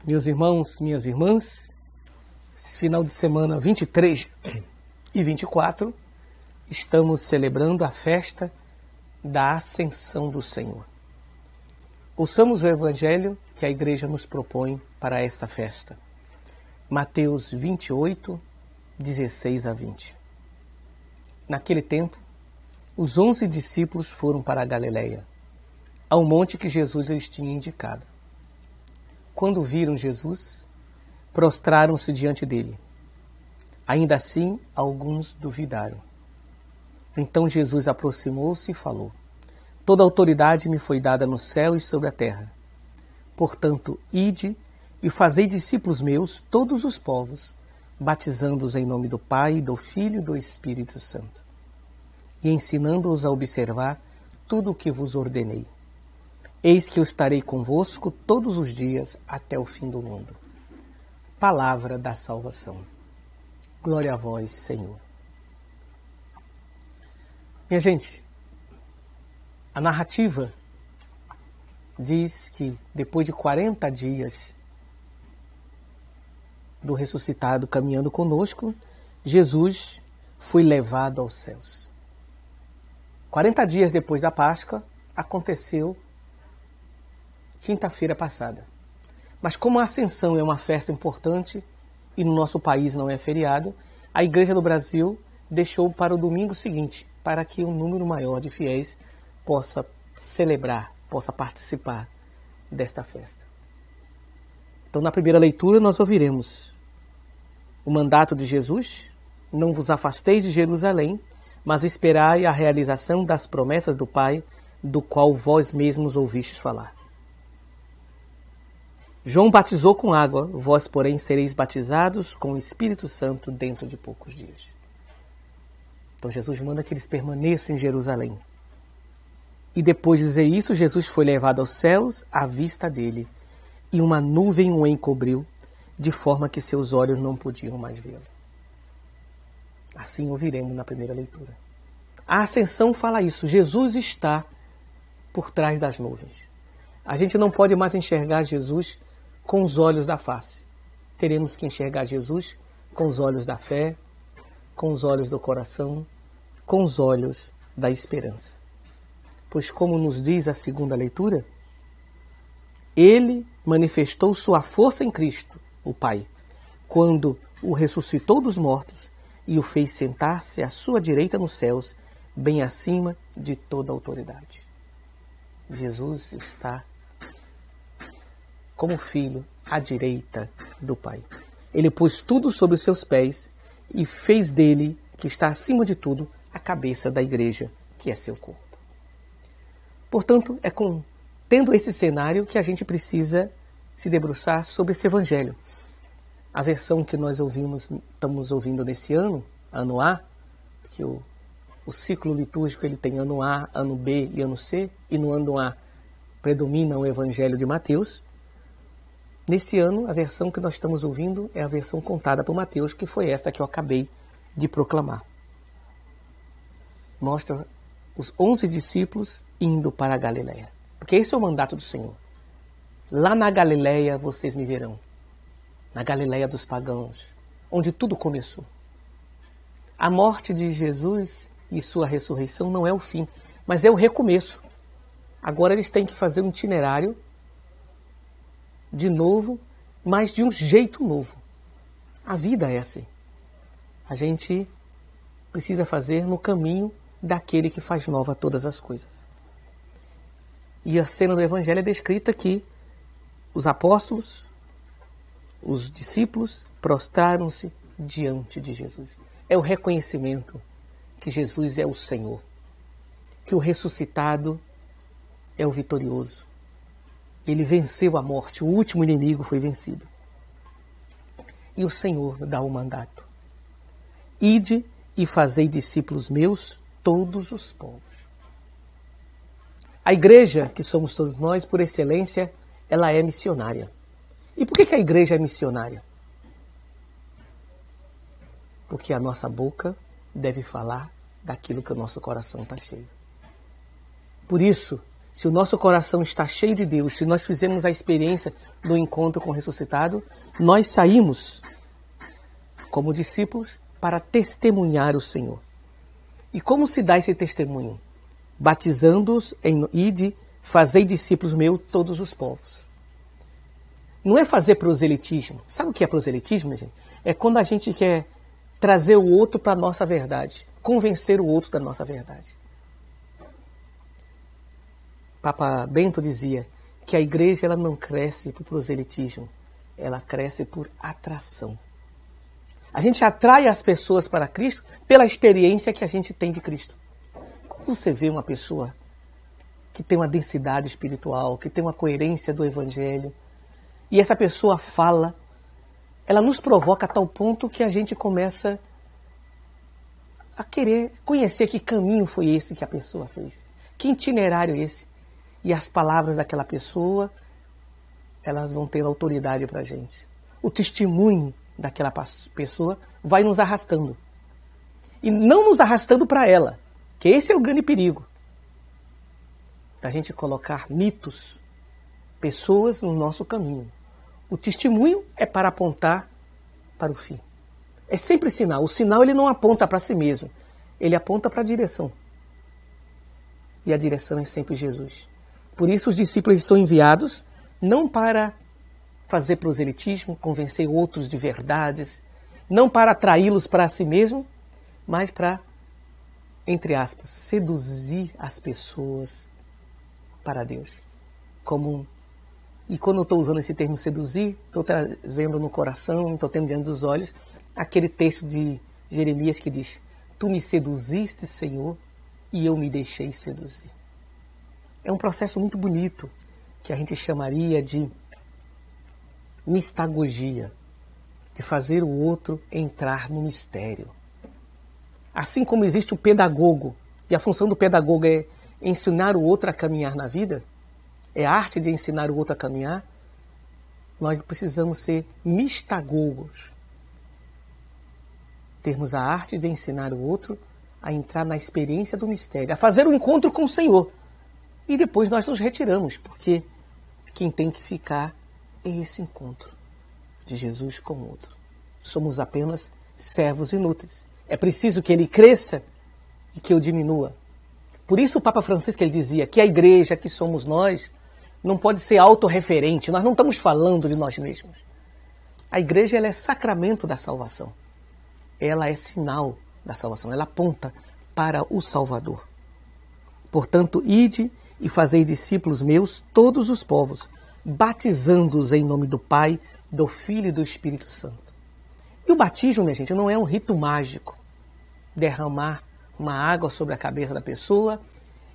Meus irmãos, minhas irmãs, esse final de semana 23 e 24, estamos celebrando a festa da Ascensão do Senhor. Ouçamos o Evangelho que a Igreja nos propõe para esta festa. Mateus 28, 16 a 20. Naquele tempo, os 11 discípulos foram para a Galileia, ao monte que Jesus lhes tinha indicado. Quando viram Jesus, prostraram-se diante dele. Ainda assim, alguns duvidaram. Então Jesus aproximou-se e falou: Toda autoridade me foi dada no céu e sobre a terra. Portanto, ide e fazei discípulos meus todos os povos, batizando-os em nome do Pai, do Filho e do Espírito Santo, e ensinando-os a observar tudo o que vos ordenei. Eis que eu estarei convosco todos os dias até o fim do mundo. Palavra da salvação. Glória a vós, Senhor. Minha gente, a narrativa diz que depois de 40 dias do ressuscitado caminhando conosco, Jesus foi levado aos céus. 40 dias depois da Páscoa, aconteceu quinta-feira passada. Mas como a Ascensão é uma festa importante e no nosso país não é feriado, a Igreja do Brasil deixou para o domingo seguinte, para que um número maior de fiéis possa celebrar, possa participar desta festa. Então, na primeira leitura, nós ouviremos o mandato de Jesus: não vos afasteis de Jerusalém, mas esperai a realização das promessas do Pai, do qual vós mesmos ouvistes falar. João batizou com água, vós, porém, sereis batizados com o Espírito Santo dentro de poucos dias. Então Jesus manda que eles permaneçam em Jerusalém. E depois de dizer isso, Jesus foi levado aos céus à vista dele, e uma nuvem o encobriu, de forma que seus olhos não podiam mais vê-lo. Assim ouviremos na primeira leitura. A Ascensão fala isso: Jesus está por trás das nuvens. A gente não pode mais enxergar Jesus com os olhos da face. Teremos que enxergar Jesus com os olhos da fé, com os olhos do coração, com os olhos da esperança. Pois, como nos diz a segunda leitura, ele manifestou sua força em Cristo, o Pai, quando o ressuscitou dos mortos e o fez sentar-se à sua direita nos céus, bem acima de toda autoridade. Jesus está como filho à direita do Pai. Ele pôs tudo sobre os seus pés e fez dele, que está acima de tudo, a cabeça da igreja, que é seu corpo. Portanto, tendo esse cenário que a gente precisa se debruçar sobre esse evangelho. A versão que nós estamos ouvindo nesse ano A, que o ciclo litúrgico ele tem ano A, ano B e ano C, e no ano A predomina o evangelho de Mateus. Nesse ano, a versão que nós estamos ouvindo é a versão contada por Mateus, que foi esta que eu acabei de proclamar. Mostra os 11 discípulos indo para a Galileia. Porque esse é o mandato do Senhor. Lá na Galileia vocês me verão. Na Galileia dos pagãos, onde tudo começou. A morte de Jesus e sua ressurreição não é o fim, mas é o recomeço. Agora eles têm que fazer um itinerário de novo, mas de um jeito novo. A vida é assim. A gente precisa fazer no caminho daquele que faz nova todas as coisas. E a cena do Evangelho é descrita que os apóstolos, os discípulos, prostraram-se diante de Jesus. É o reconhecimento que Jesus é o Senhor, que o ressuscitado é o vitorioso. Ele venceu a morte, o último inimigo foi vencido. E o Senhor dá o mandato: ide e fazei discípulos meus todos os povos. A igreja, que somos todos nós, por excelência, ela é missionária. E por que a igreja é missionária? Porque a nossa boca deve falar daquilo que o nosso coração está cheio. Por isso se o nosso coração está cheio de Deus, se nós fizermos a experiência do encontro com o ressuscitado, nós saímos como discípulos para testemunhar o Senhor. E como se dá esse testemunho? Batizando-os em ide, fazei discípulos meus todos os povos. Não é fazer proselitismo. Sabe o que é proselitismo, gente? É quando a gente quer trazer o outro para a nossa verdade, convencer o outro da nossa verdade. Papa Bento dizia que a igreja ela não cresce por proselitismo, ela cresce por atração. A gente atrai as pessoas para Cristo pela experiência que a gente tem de Cristo. Quando você vê uma pessoa que tem uma densidade espiritual, que tem uma coerência do Evangelho, e essa pessoa fala, ela nos provoca a tal ponto que a gente começa a querer conhecer que caminho foi esse que a pessoa fez, que itinerário é esse. E as palavras daquela pessoa, elas vão ter autoridade para a gente. O testemunho daquela pessoa vai nos arrastando. E não nos arrastando para ela, que esse é o grande perigo. Da gente colocar mitos, pessoas no nosso caminho. O testemunho é para apontar para o fim. É sempre sinal. O sinal ele não aponta para si mesmo, ele aponta para a direção. E a direção é sempre Jesus. Por isso os discípulos são enviados não para fazer proselitismo, convencer outros de verdades, não para atraí-los para si mesmo, mas para, entre aspas, seduzir as pessoas para Deus. E quando eu estou usando esse termo seduzir, estou trazendo no coração, estou tendo diante dos olhos, aquele texto de Jeremias que diz: Tu me seduziste, Senhor, e eu me deixei seduzir. É um processo muito bonito, que a gente chamaria de mistagogia, de fazer o outro entrar no mistério. Assim como existe o pedagogo, e a função do pedagogo é ensinar o outro a caminhar na vida, é a arte de ensinar o outro a caminhar, nós precisamos ser mistagogos. Termos a arte de ensinar o outro a entrar na experiência do mistério, a fazer o encontro com o Senhor. E depois nós nos retiramos, porque quem tem que ficar é esse encontro de Jesus com o outro. Somos apenas servos inúteis. É preciso que ele cresça e que eu diminua. Por isso o Papa Francisco ele dizia que a igreja, que somos nós, não pode ser autorreferente. Nós não estamos falando de nós mesmos. A igreja ela é sacramento da salvação. Ela é sinal da salvação. Ela aponta para o Salvador. Portanto, ide e fazei discípulos meus todos os povos, batizando-os em nome do Pai, do Filho e do Espírito Santo. E o batismo, minha gente, não é um rito mágico. Derramar uma água sobre a cabeça da pessoa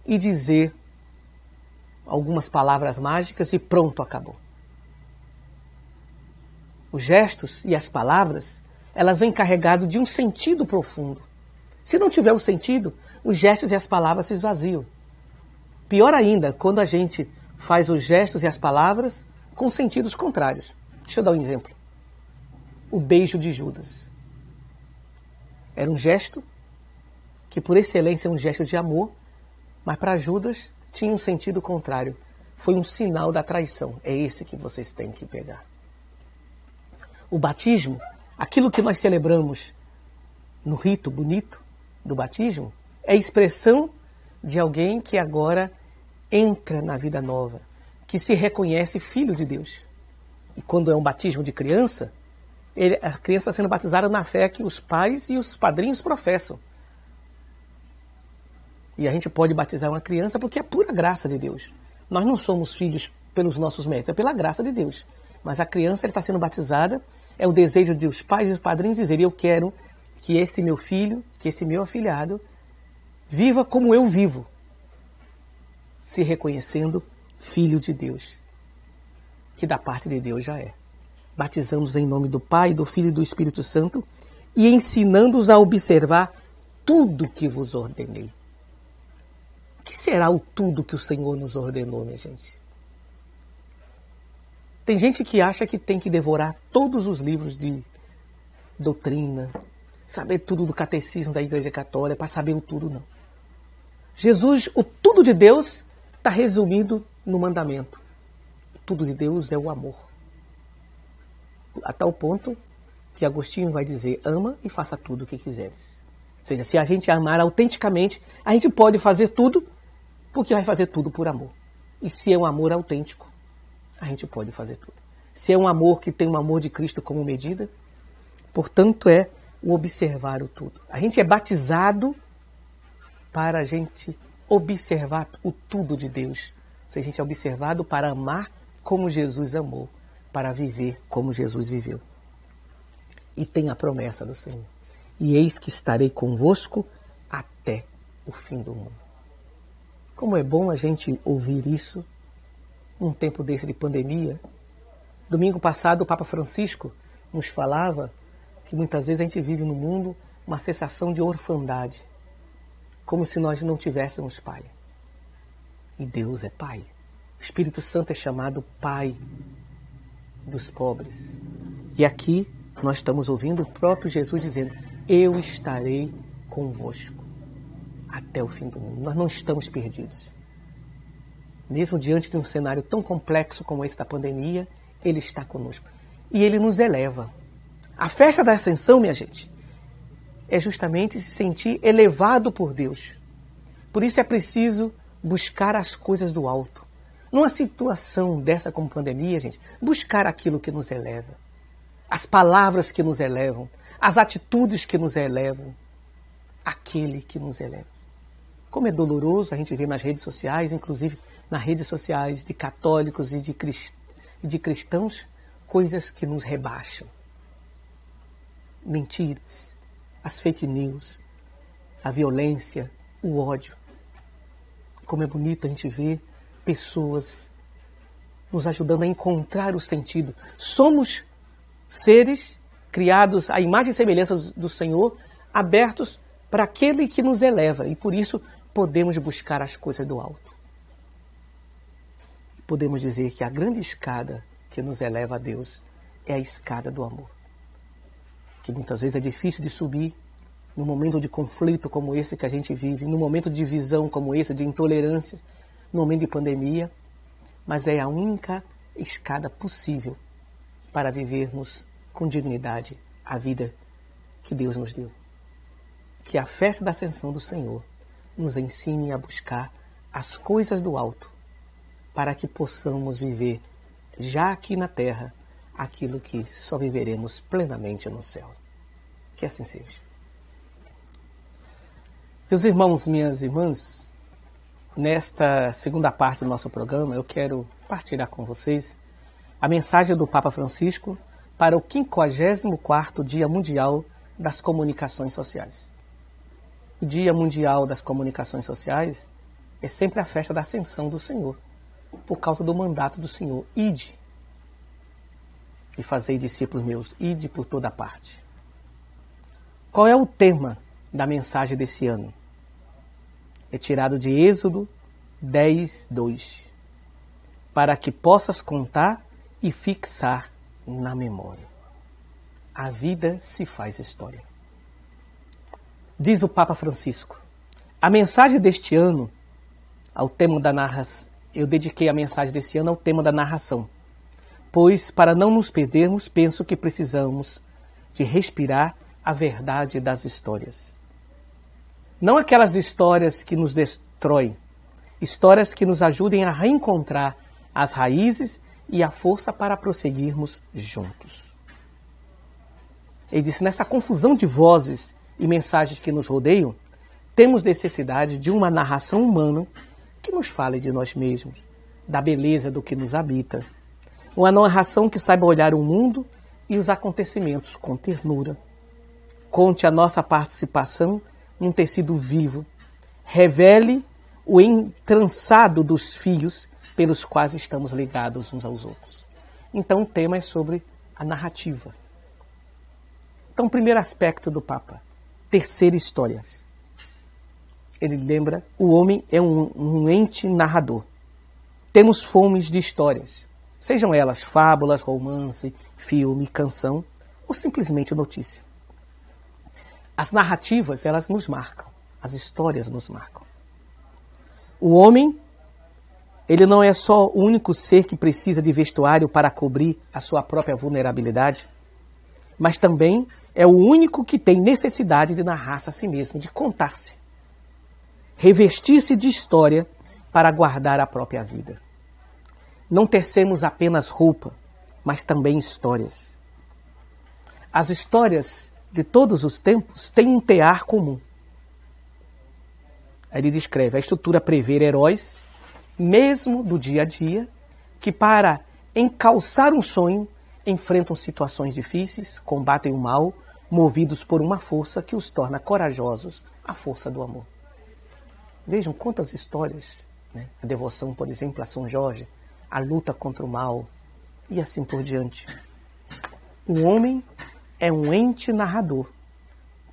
e dizer algumas palavras mágicas e pronto, acabou. Os gestos e as palavras, elas vêm carregadas de um sentido profundo. Se não tiver o sentido, os gestos e as palavras se esvaziam. Pior ainda, quando a gente faz os gestos e as palavras com sentidos contrários. Deixa eu dar um exemplo. O beijo de Judas. Era um gesto que, por excelência, é um gesto de amor, mas para Judas tinha um sentido contrário. Foi um sinal da traição. É esse que vocês têm que pegar. O batismo, aquilo que nós celebramos no rito bonito do batismo, é a expressão de alguém que agora entra na vida nova, que se reconhece filho de Deus. E quando é um batismo de criança, a criança está sendo batizada na fé que os pais e os padrinhos professam. E a gente pode batizar uma criança porque é pura graça de Deus. Nós não somos filhos pelos nossos méritos, é pela graça de Deus. Mas a criança está sendo batizada, é o desejo de os pais e os padrinhos dizerem: eu quero que esse meu filho, que esse meu afilhado, viva como eu vivo, se reconhecendo filho de Deus, que da parte de Deus já é. Batizamos em nome do Pai, do Filho e do Espírito Santo e ensinando-os a observar tudo que vos ordenei. O que será o tudo que o Senhor nos ordenou, minha gente? Tem gente que acha que tem que devorar todos os livros de doutrina, saber tudo do catecismo da Igreja Católica, para saber o tudo, não. Jesus, o tudo de Deus, está resumido no mandamento. Tudo de Deus é o amor. A tal ponto que Agostinho vai dizer, ama e faça tudo o que quiseres. Ou seja, se a gente amar autenticamente, a gente pode fazer tudo, porque vai fazer tudo por amor. E se é um amor autêntico, a gente pode fazer tudo. Se é um amor que tem o amor de Cristo como medida, portanto é o observar o tudo. A gente é batizado para a gente observar o tudo de Deus. Ou seja, a gente é observado para amar como Jesus amou, para viver como Jesus viveu. E tem a promessa do Senhor. E eis que estarei convosco até o fim do mundo. Como é bom a gente ouvir isso num tempo desse de pandemia. Domingo passado o Papa Francisco nos falava que muitas vezes a gente vive no mundo uma sensação de orfandade, como se nós não tivéssemos Pai. E Deus é Pai. O Espírito Santo é chamado Pai dos pobres. E aqui nós estamos ouvindo o próprio Jesus dizendo, eu estarei convosco até o fim do mundo. Nós não estamos perdidos. Mesmo diante de um cenário tão complexo como esse da pandemia, Ele está conosco. E Ele nos eleva. A festa da Ascensão, minha gente, é justamente se sentir elevado por Deus. Por isso é preciso buscar as coisas do alto. Numa situação dessa como pandemia, gente, buscar aquilo que nos eleva. As palavras que nos elevam, as atitudes que nos elevam, aquele que nos eleva. Como é doloroso a gente ver nas redes sociais, inclusive nas redes sociais de católicos e de cristãos, coisas que nos rebaixam. Mentiras, as fake news, a violência, o ódio. Como é bonito a gente ver pessoas nos ajudando a encontrar o sentido. Somos seres criados à imagem e semelhança do Senhor, abertos para aquele que nos eleva. E por isso podemos buscar as coisas do alto. Podemos dizer que a grande escada que nos eleva a Deus é a escada do amor. Que muitas vezes é difícil de subir num momento de conflito como esse que a gente vive, num momento de divisão como esse, de intolerância, num momento de pandemia, mas é a única escada possível para vivermos com dignidade a vida que Deus nos deu. Que a festa da Ascensão do Senhor nos ensine a buscar as coisas do alto, para que possamos viver já aqui na terra aquilo que só viveremos plenamente no céu. Que assim seja. Meus irmãos, minhas irmãs, nesta segunda parte do nosso programa, eu quero partilhar com vocês a mensagem do Papa Francisco para o 54º Dia Mundial das Comunicações Sociais. O Dia Mundial das Comunicações Sociais é sempre a festa da Ascensão do Senhor, por causa do mandato do Senhor. Ide e fazei discípulos meus, ide por toda parte. Qual é o tema da mensagem desse ano? É tirado de Êxodo 10:2. Para que possas contar e fixar na memória. A vida se faz história. Diz o Papa Francisco, a mensagem deste ano, ao tema da narração, eu dediquei a mensagem desse ano ao tema da narração, pois para não nos perdermos, penso que precisamos de respirar a verdade das histórias. Não aquelas histórias que nos destroem, histórias que nos ajudem a reencontrar as raízes e a força para prosseguirmos juntos. Ele disse, nessa confusão de vozes e mensagens que nos rodeiam, temos necessidade de uma narração humana que nos fale de nós mesmos, da beleza do que nos habita. Uma narração que saiba olhar o mundo e os acontecimentos com ternura. Conte a nossa participação num tecido vivo. Revele o entrançado dos fios pelos quais estamos ligados uns aos outros. Então o tema é sobre a narrativa. Então, o primeiro aspecto do Papa, terceira história. Ele lembra, o homem é um ente narrador. Temos fomes de histórias, sejam elas fábulas, romance, filme, canção ou simplesmente notícia. As narrativas, elas nos marcam, as histórias nos marcam. O homem Ele não é só o único ser que precisa de vestuário para cobrir a sua própria vulnerabilidade, mas também é o único que tem necessidade de narrar-se a si mesmo, de contar-se, revestir-se de história para guardar a própria vida. Não tecemos apenas roupa, mas também histórias. As histórias de todos os tempos têm um tear comum. Aí ele descreve: a estrutura prevê heróis, mesmo do dia a dia, que para encalçar um sonho, enfrentam situações difíceis, combatem o mal, movidos por uma força que os torna corajosos, a força do amor. Vejam quantas histórias, né? A devoção, por exemplo, a São Jorge, a luta contra o mal e assim por diante. O homem é um ente narrador,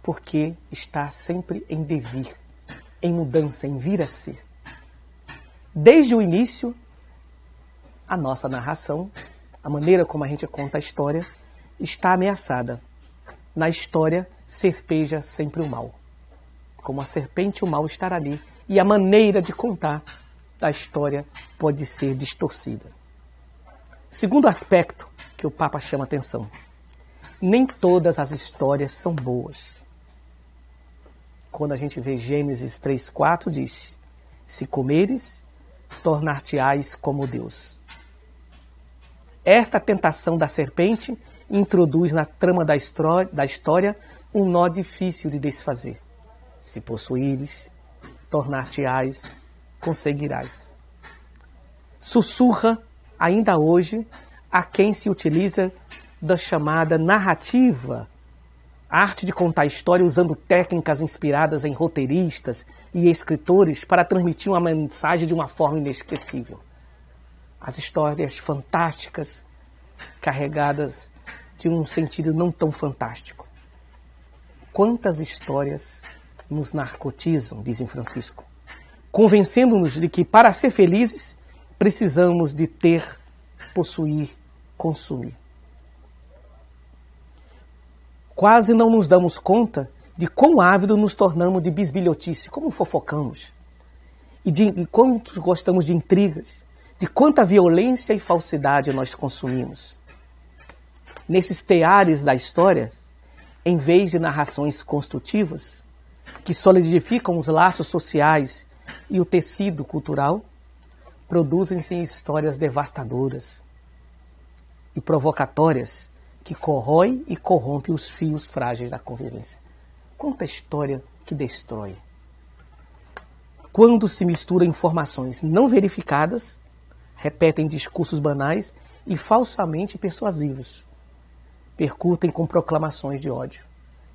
porque está sempre em devir, em mudança, em vir a ser. Desde o início, a nossa narração, a maneira como a gente conta a história, está ameaçada. Na história, serpeja sempre o mal. Como a serpente, o mal estará ali. E a maneira de contar a história pode ser distorcida. Segundo aspecto que o Papa chama atenção: nem todas as histórias são boas. Quando a gente vê Gênesis 3:4, diz: se comeres, tornar-te-ás como Deus. Esta tentação da serpente introduz na trama da história um nó difícil de desfazer. Se possuíres, tornar-te-ás, conseguirás. Sussurra, ainda hoje, a quem se utiliza da chamada narrativa, a arte de contar história usando técnicas inspiradas em roteiristas e escritores para transmitir uma mensagem de uma forma inesquecível. As histórias fantásticas, carregadas de um sentido não tão fantástico. Quantas histórias nos narcotizam, diz Francisco, convencendo-nos de que para ser felizes precisamos de ter, possuir, consumir. Quase não nos damos conta de quão ávido nos tornamos de bisbilhotice, como fofocamos, e de quanto gostamos de intrigas, de quanta violência e falsidade nós consumimos. Nesses teares da história, em vez de narrações construtivas, que solidificam os laços sociais e o tecido cultural, produzem-se histórias devastadoras e provocatórias que corroem e corrompem os fios frágeis da convivência. Quanta história que destrói. Quando se misturam informações não verificadas, repetem discursos banais e falsamente persuasivos, percutem com proclamações de ódio.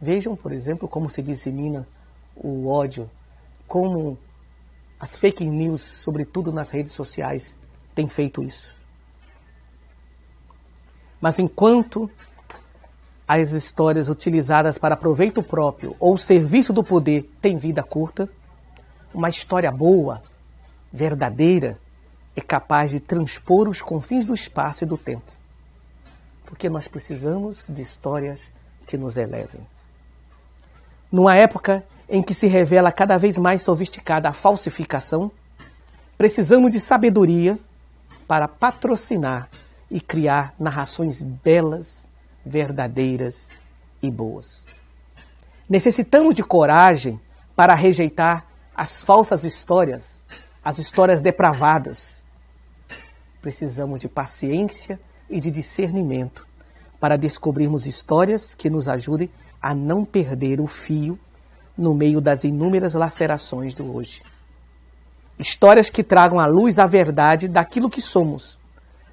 Vejam, por exemplo, como se dissemina o ódio, como as fake news, sobretudo nas redes sociais, têm feito isso. Mas enquanto as histórias utilizadas para proveito próprio ou serviço do poder têm vida curta, uma história boa, verdadeira, é capaz de transpor os confins do espaço e do tempo. Porque nós precisamos de histórias que nos elevem. Numa época em que se revela cada vez mais sofisticada a falsificação, precisamos de sabedoria para patrocinar e criar narrações belas, verdadeiras e boas. Necessitamos de coragem para rejeitar as falsas histórias, as histórias depravadas. Precisamos de paciência e de discernimento para descobrirmos histórias que nos ajudem a não perder o fio no meio das inúmeras lacerações do hoje. Histórias que tragam à luz a verdade daquilo que somos,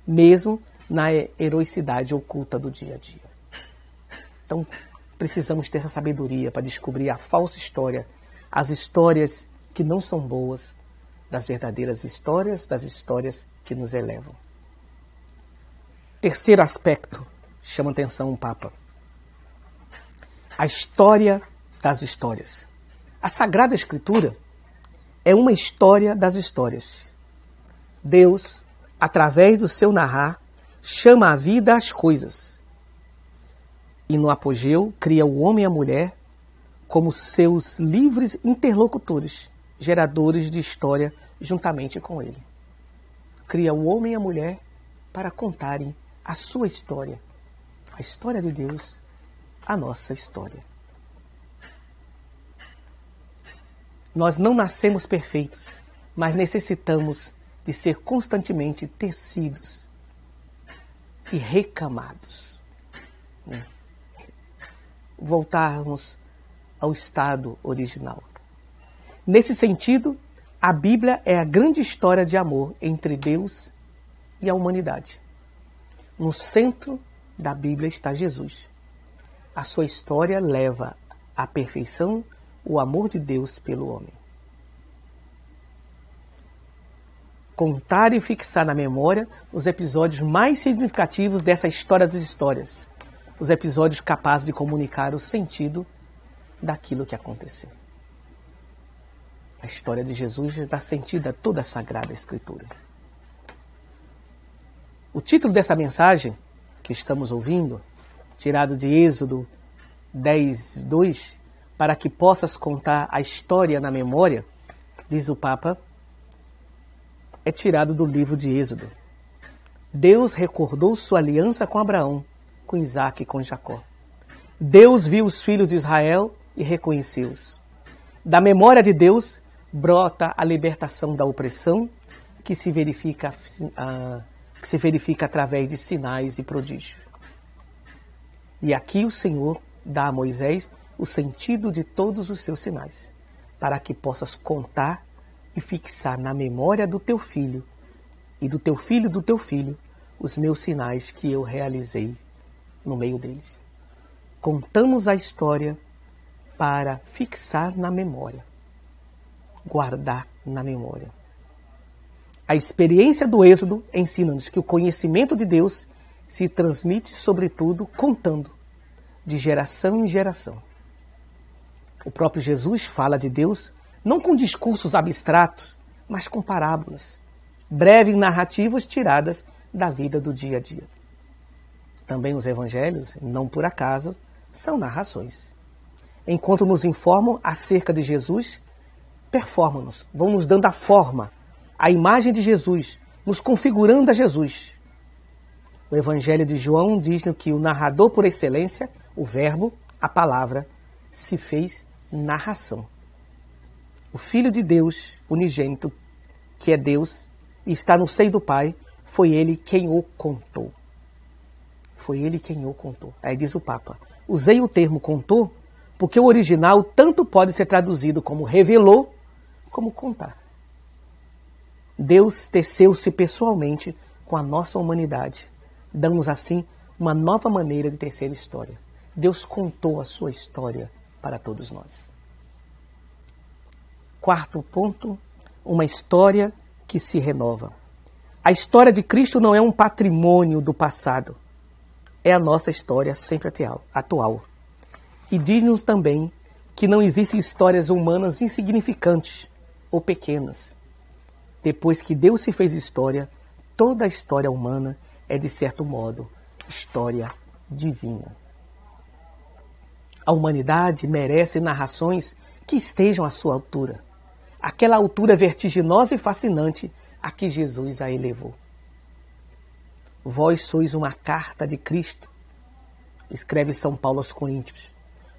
mesmo na heroicidade oculta do dia a dia. Então, precisamos ter essa sabedoria para descobrir a falsa história, as histórias que não são boas, das verdadeiras histórias, das histórias que nos elevam. Terceiro aspecto, chama atenção o Papa. A história das histórias. A Sagrada Escritura é uma história das histórias. Deus, através do seu narrar, chama à vida as coisas. E no apogeu, cria o homem e a mulher como seus livres interlocutores, geradores de história juntamente com ele. cria o homem e a mulher para contarem a sua história. A história de Deus, a nossa história. Nós não nascemos perfeitos, mas necessitamos de ser constantemente tecidos e recamados. Voltarmos ao estado original. Nesse sentido, a Bíblia é a grande história de amor entre Deus e a humanidade. No centro da Bíblia está Jesus. A sua história leva à perfeição o amor de Deus pelo homem. Contar e fixar na memória os episódios mais significativos dessa história das histórias. Os episódios capazes de comunicar o sentido daquilo que aconteceu. A história de Jesus dá sentido a toda a Sagrada Escritura. O título dessa mensagem que estamos ouvindo, tirado de Êxodo 10:2, para que possas contar a história na memória, diz o Papa, é tirado do livro de Êxodo. Deus recordou sua aliança com Abraão, com Isaac e com Jacó. Deus viu os filhos de Israel e reconheceu-os. Da memória de Deus brota a libertação da opressão que se verifica através de sinais e prodígios. E aqui o Senhor dá a Moisés o sentido de todos os seus sinais, para que possas contar e fixar na memória do teu filho e do teu filho os meus sinais que eu realizei no meio deles. Contamos a história para fixar na memória, guardar na memória. A experiência do Êxodo ensina-nos que o conhecimento de Deus se transmite, sobretudo, contando, de geração em geração. O próprio Jesus fala de Deus não com discursos abstratos, mas com parábolas, breves narrativas tiradas da vida do dia a dia. Também os evangelhos, não por acaso, são narrações. Enquanto nos informam acerca de Jesus, performam-nos, vão nos dando a forma, a imagem de Jesus, nos configurando a Jesus. O Evangelho de João diz-nos que o narrador por excelência, o Verbo, a palavra, se fez narração. O Filho de Deus, unigênito, que é Deus e está no seio do Pai, foi ele quem o contou. Foi ele quem o contou. Aí diz o Papa, usei o termo contou porque o original tanto pode ser traduzido como revelou, como contar. Deus teceu-se pessoalmente com a nossa humanidade, dando-nos assim uma nova maneira de tecer história. Deus contou a sua história para todos nós. Quarto ponto, uma história que se renova. A história de Cristo não é um patrimônio do passado, é a nossa história sempre atual. E diz-nos também que não existem histórias humanas insignificantes ou pequenas. Depois que Deus se fez história, toda a história humana é, de certo modo, história divina. A humanidade merece narrações que estejam à sua altura. Aquela altura vertiginosa e fascinante a que Jesus a elevou. Vós sois uma carta de Cristo, escreve São Paulo aos Coríntios,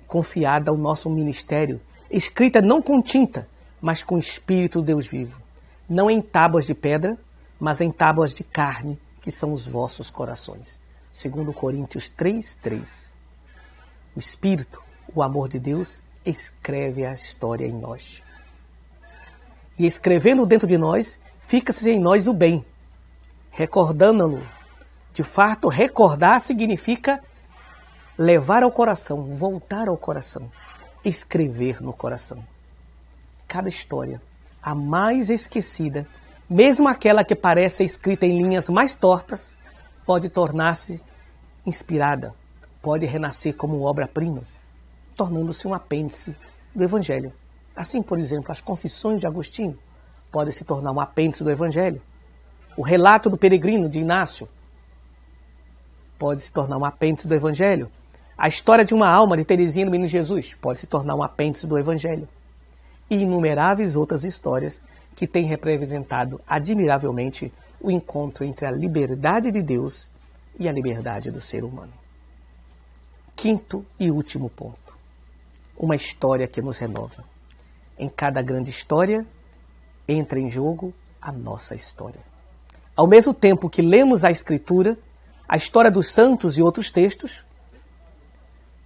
confiada ao nosso ministério, escrita não com tinta, mas com o Espírito do Deus vivo, não em tábuas de pedra, mas em tábuas de carne, que são os vossos corações. 2 Coríntios 3:3. O Espírito, o amor de Deus, escreve a história em nós. E escrevendo dentro de nós, fica-se em nós o bem, recordando-no. De fato, recordar significa levar ao coração, voltar ao coração, escrever no coração. Cada história, a mais esquecida, mesmo aquela que parece escrita em linhas mais tortas, pode tornar-se inspirada, pode renascer como obra-prima, tornando-se um apêndice do Evangelho. Assim, por exemplo, as Confissões de Agostinho podem se tornar um apêndice do Evangelho. O relato do peregrino de Inácio pode se tornar um apêndice do Evangelho. A história de uma alma de Teresinha do Menino Jesus pode se tornar um apêndice do Evangelho. E inumeráveis outras histórias que têm representado admiravelmente o encontro entre a liberdade de Deus e a liberdade do ser humano. Quinto e último ponto. Uma história que nos renova. Em cada grande história, entra em jogo a nossa história. Ao mesmo tempo que lemos a Escritura, a história dos santos e outros textos,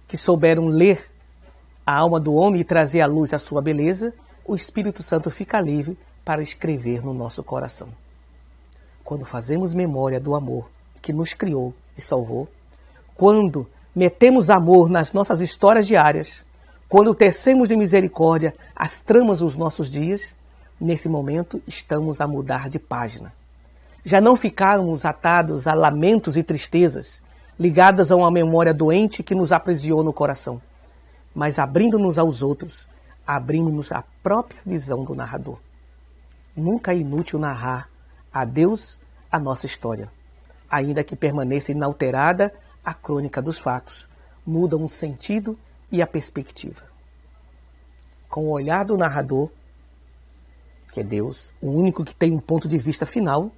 que souberam ler a alma do homem e trazer à luz a sua beleza, o Espírito Santo fica livre para escrever no nosso coração. Quando fazemos memória do amor que nos criou e salvou, quando metemos amor nas nossas histórias diárias, quando tecemos de misericórdia as tramas dos nossos dias, nesse momento estamos a mudar de página. Já não ficarmos atados a lamentos e tristezas, ligadas a uma memória doente que nos aprisionou no coração, mas abrindo-nos aos outros, abrimos-nos à própria visão do narrador. Nunca é inútil narrar a Deus a nossa história, ainda que permaneça inalterada a crônica dos fatos, mudam o sentido e a perspectiva. Com o olhar do narrador, que é Deus, o único que tem um ponto de vista final,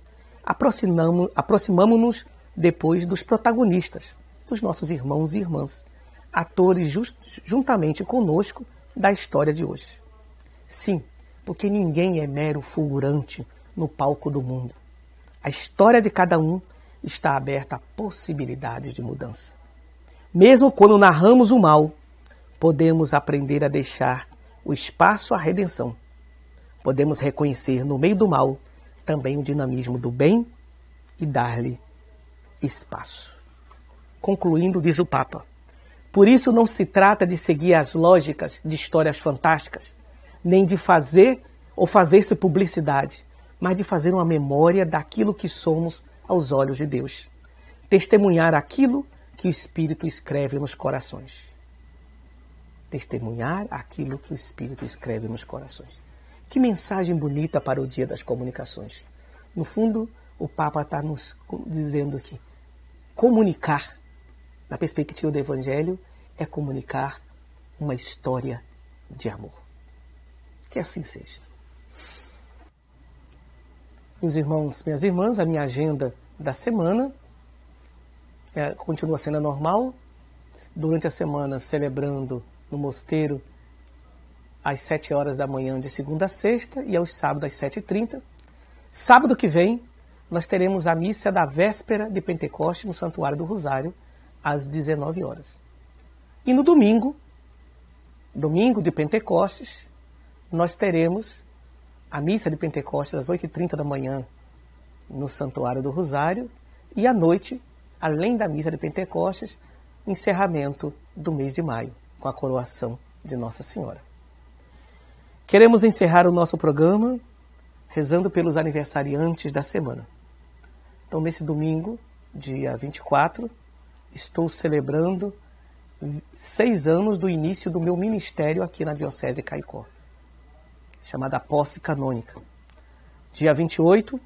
aproximamo-nos depois dos protagonistas, dos nossos irmãos e irmãs, atores juntamente conosco da história de hoje. Sim, porque ninguém é mero fulgurante no palco do mundo. A história de cada um está aberta a possibilidades de mudança. Mesmo quando narramos o mal, podemos aprender a deixar o espaço à redenção. Podemos reconhecer no meio do mal também o dinamismo do bem e dar-lhe espaço. Concluindo, diz o Papa, por isso não se trata de seguir as lógicas de histórias fantásticas, nem de fazer ou fazer-se publicidade, mas de fazer uma memória daquilo que somos aos olhos de Deus. Testemunhar aquilo que o Espírito escreve nos corações. Testemunhar aquilo que o Espírito escreve nos corações. Que mensagem bonita para o Dia das Comunicações. No fundo, o Papa está nos dizendo que comunicar, na perspectiva do Evangelho, é comunicar uma história de amor. Que assim seja. Meus irmãos, minhas irmãs, a minha agenda da semana continua sendo normal. Durante a semana, celebrando no mosteiro às 7 horas da manhã de segunda a sexta e aos sábados às 7h30. Sábado que vem, nós teremos a missa da véspera de Pentecostes no Santuário do Rosário, às 19 horas. E no domingo de Pentecostes, nós teremos a missa de Pentecostes às 8h30 da manhã no Santuário do Rosário e à noite, além da missa de Pentecostes, encerramento do mês de maio, com a coroação de Nossa Senhora. Queremos encerrar o nosso programa rezando pelos aniversariantes da semana. Então, nesse domingo, dia 24, estou celebrando 6 anos do início do meu ministério aqui na Diocese de Caicó, chamada Posse Canônica. Dia 28,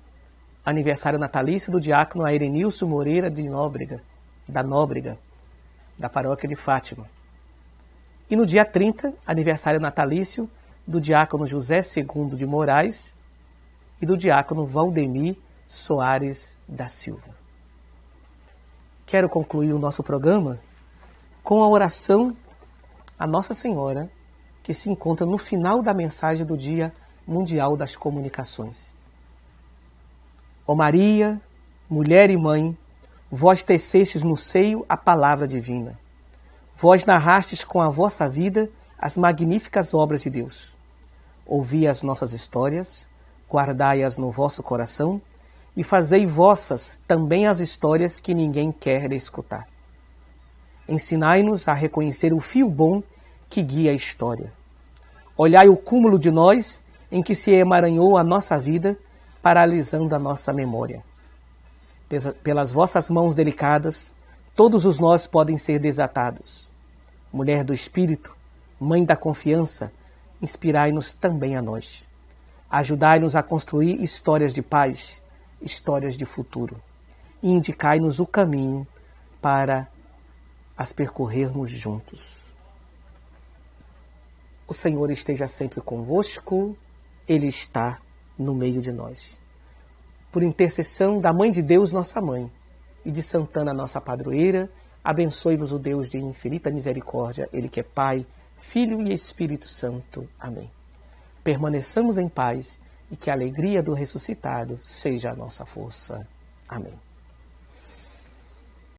aniversário natalício do diácono Airenilson Moreira de Nóbrega, da paróquia de Fátima. E no dia 30, aniversário natalício do diácono José II de Moraes e do diácono Valdemir Soares da Silva. Quero concluir o nosso programa com a oração a Nossa Senhora, que se encontra no final da mensagem do Dia Mundial das Comunicações. Ó Maria, mulher e mãe, vós tecestes no seio a palavra divina. Vós narrastes com a vossa vida as magníficas obras de Deus. Ouvi as nossas histórias, guardai-as no vosso coração e fazei vossas também as histórias que ninguém quer escutar. Ensinai-nos a reconhecer o fio bom que guia a história. Olhai o cúmulo de nós em que se emaranhou a nossa vida, paralisando a nossa memória. Pelas vossas mãos delicadas, todos os nós podem ser desatados. Mulher do Espírito, Mãe da confiança, inspirai-nos também a nós. Ajudai-nos a construir histórias de paz, histórias de futuro. E indicai-nos o caminho para as percorrermos juntos. O Senhor esteja sempre convosco, Ele está no meio de nós. por intercessão da Mãe de Deus, nossa Mãe, e de Santana, nossa padroeira, abençoe-vos o Deus de infinita misericórdia, Ele que é Pai, Filho e Espírito Santo. Amém. Permaneçamos em paz e que a alegria do ressuscitado seja a nossa força. Amém.